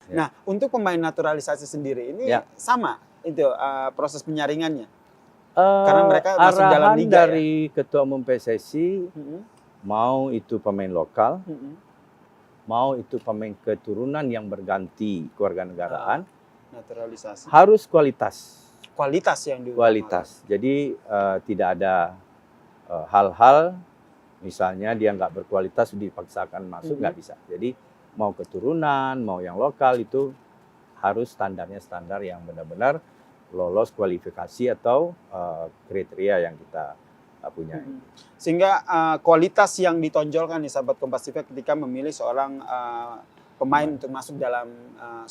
Ya. Nah, untuk pemain naturalisasi sendiri ini Ya. sama itu proses penyaringannya. Karena mereka masuk dalam Arahan liga ya. dari Ketua Umum PSSI, mau itu pemain lokal, mau itu pemain keturunan yang berganti kewarganegaraan, Naturalisasi. harus kualitas. Kualitas yang diutamakan. Kualitas. Jadi tidak ada hal-hal misalnya dia nggak berkualitas dipaksakan masuk, nggak bisa. Jadi mau keturunan, mau yang lokal itu harus standarnya standar yang benar-benar lolos kualifikasi atau kriteria yang kita punya. Sehingga kualitas yang ditonjolkan nih sahabat Kompas TV ketika memilih seorang pemain untuk masuk dalam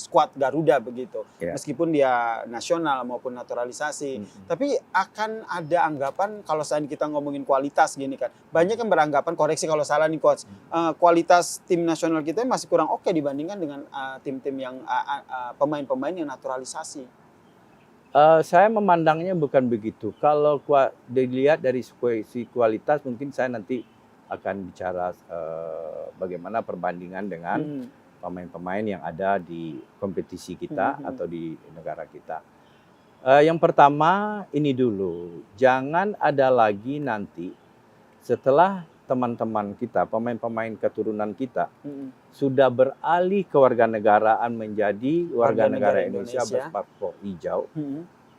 skuad Garuda begitu. Ya. Meskipun dia nasional maupun naturalisasi. Tapi akan ada anggapan kalau saat kita ngomongin kualitas gini kan. Banyak yang beranggapan, koreksi kalau salah nih coach, kualitas tim nasional kita masih kurang oke dibandingkan dengan tim-tim yang pemain-pemain yang naturalisasi. Saya memandangnya bukan begitu. Kalau dilihat dari sisi kualitas, mungkin saya nanti akan bicara bagaimana perbandingan dengan pemain-pemain yang ada di kompetisi kita atau di negara kita. Yang pertama ini dulu, jangan ada lagi nanti setelah teman-teman kita, pemain-pemain keturunan kita sudah beralih ke warganegaraan menjadi warga negara Indonesia berpaspor hijau.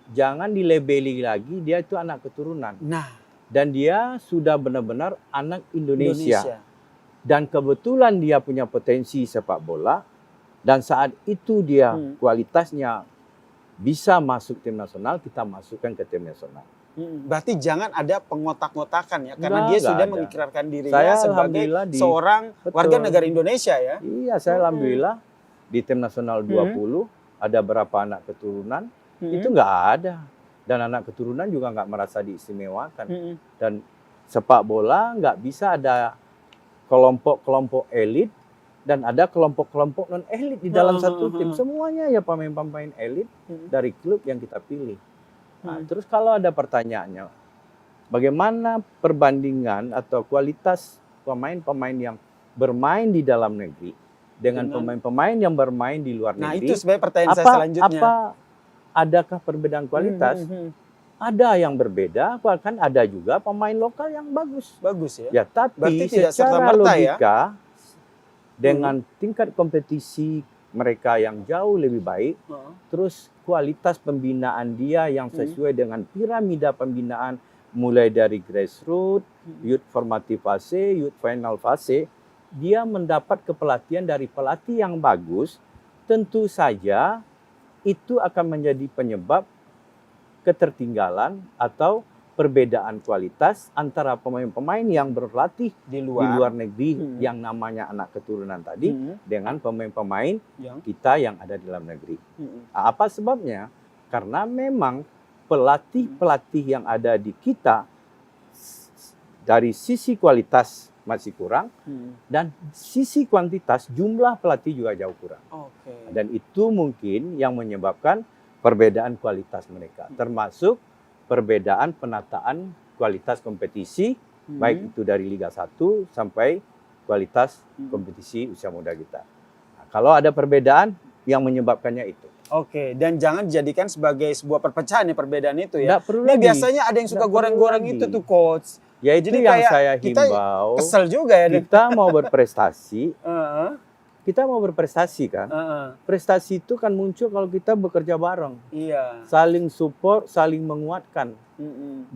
Jangan dilabeli lagi dia itu anak keturunan. Nah, dan dia sudah benar-benar anak Indonesia. Dan kebetulan dia punya potensi sepak bola dan saat itu dia kualitasnya bisa masuk tim nasional, kita masukkan ke tim nasional. Berarti jangan ada pengotak-ngotakan ya, karena dia sudah mengikrarkan dirinya saya sebagai seorang warga negara Indonesia ya. Iya, saya alhamdulillah di tim nasional 20 ada berapa anak keturunan, itu nggak ada. Dan anak keturunan juga nggak merasa diistimewakan. Dan sepak bola nggak bisa ada kelompok-kelompok elit dan ada kelompok-kelompok non elit di dalam satu tim. Semuanya ya pemain-pemain elit dari klub yang kita pilih. Nah, terus kalau ada pertanyaannya, bagaimana perbandingan atau kualitas pemain-pemain yang bermain di dalam negeri dengan pemain-pemain yang bermain di luar negeri? Nah, itu sebenarnya pertanyaan saya selanjutnya. Adakah perbedaan kualitas? Ada yang berbeda, bahkan ada juga pemain lokal yang bagus. Bagus ya? Ya, tapi berarti tidak secara serta-merta logika, dengan tingkat kompetisi mereka yang jauh lebih baik, terus kualitas pembinaan dia yang sesuai dengan piramida pembinaan mulai dari grassroots, youth formative fase, youth final fase, dia mendapat kepelatihan dari pelatih yang bagus, tentu saja itu akan menjadi penyebab ketertinggalan atau perbedaan kualitas antara pemain-pemain yang berlatih di luar negeri yang namanya anak keturunan tadi dengan pemain-pemain kita yang ada di dalam negeri. Apa sebabnya? Karena memang pelatih-pelatih yang ada di kita dari sisi kualitas masih kurang dan sisi kuantitas jumlah pelatih juga jauh kurang. Dan itu mungkin yang menyebabkan perbedaan kualitas mereka, termasuk perbedaan penataan kualitas kompetisi, baik itu dari Liga 1 sampai kualitas kompetisi usia muda kita. Nah, kalau ada perbedaan yang menyebabkannya itu. Dan jangan dijadikan sebagai sebuah perpecahan ya perbedaan itu ya. Nggak perlu Ini lagi. biasanya ada yang suka goreng-goreng itu tuh coach. Ya itu jadi yang kayak saya kita himbau. Kesel juga ya. Kita mau berprestasi. Kita mau berprestasi kan. Prestasi itu kan muncul kalau kita bekerja bareng. Iya. Saling support, saling menguatkan.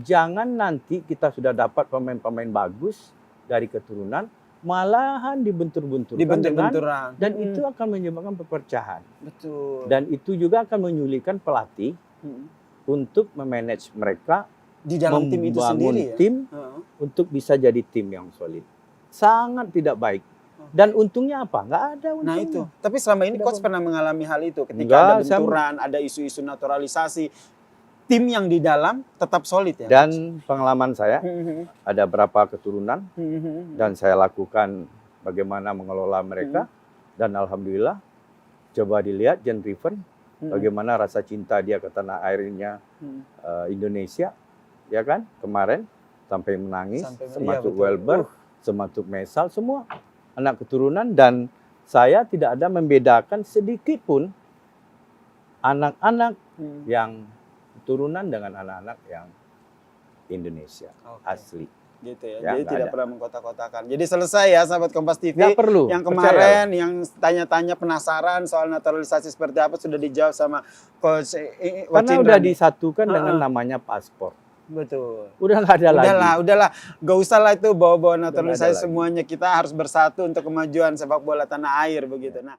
Jangan nanti kita sudah dapat pemain-pemain bagus dari keturunan, malahan dibentur-benturkan dan itu akan menyebabkan perpecahan. Betul. Dan itu juga akan menyulitkan pelatih untuk memanage mereka di dalam tim itu sendiri ya. Tim untuk bisa jadi tim yang solid. Sangat tidak baik. Dan untungnya apa? Nggak ada untungnya. Nah itu. Tapi selama ini coach pernah mengalami hal itu ketika ada benturan, ada isu-isu naturalisasi, tim yang di dalam tetap solid ya. Dan pengalaman saya ada berapa keturunan dan saya lakukan bagaimana mengelola mereka dan alhamdulillah coba dilihat Jen Riven bagaimana rasa cinta dia ke tanah airnya Indonesia, ya kan? Kemarin sampai menangis, termasuk Welber, termasuk Mesal, semua anak keturunan dan saya tidak ada membedakan sedikit pun anak-anak yang turunan dengan anak-anak yang Indonesia Oke. asli. Gitu ya. Ya, Jadi nggak tidak ada. pernah mengkotak-kotakan. Jadi selesai ya sahabat Kompas TV. Nggak perlu. Yang percayalah. kemarin yang tanya-tanya penasaran soal naturalisasi seperti apa sudah dijawab sama Coach Karena Indra udah nih. disatukan dengan namanya paspor. Betul. Udah nggak ada lagi. Udahlah, gak usah lah itu bawa-bawa Udah nggak ada naturalisasi lagi. semuanya. Kita harus bersatu untuk kemajuan sepak bola tanah air begitu. Nah,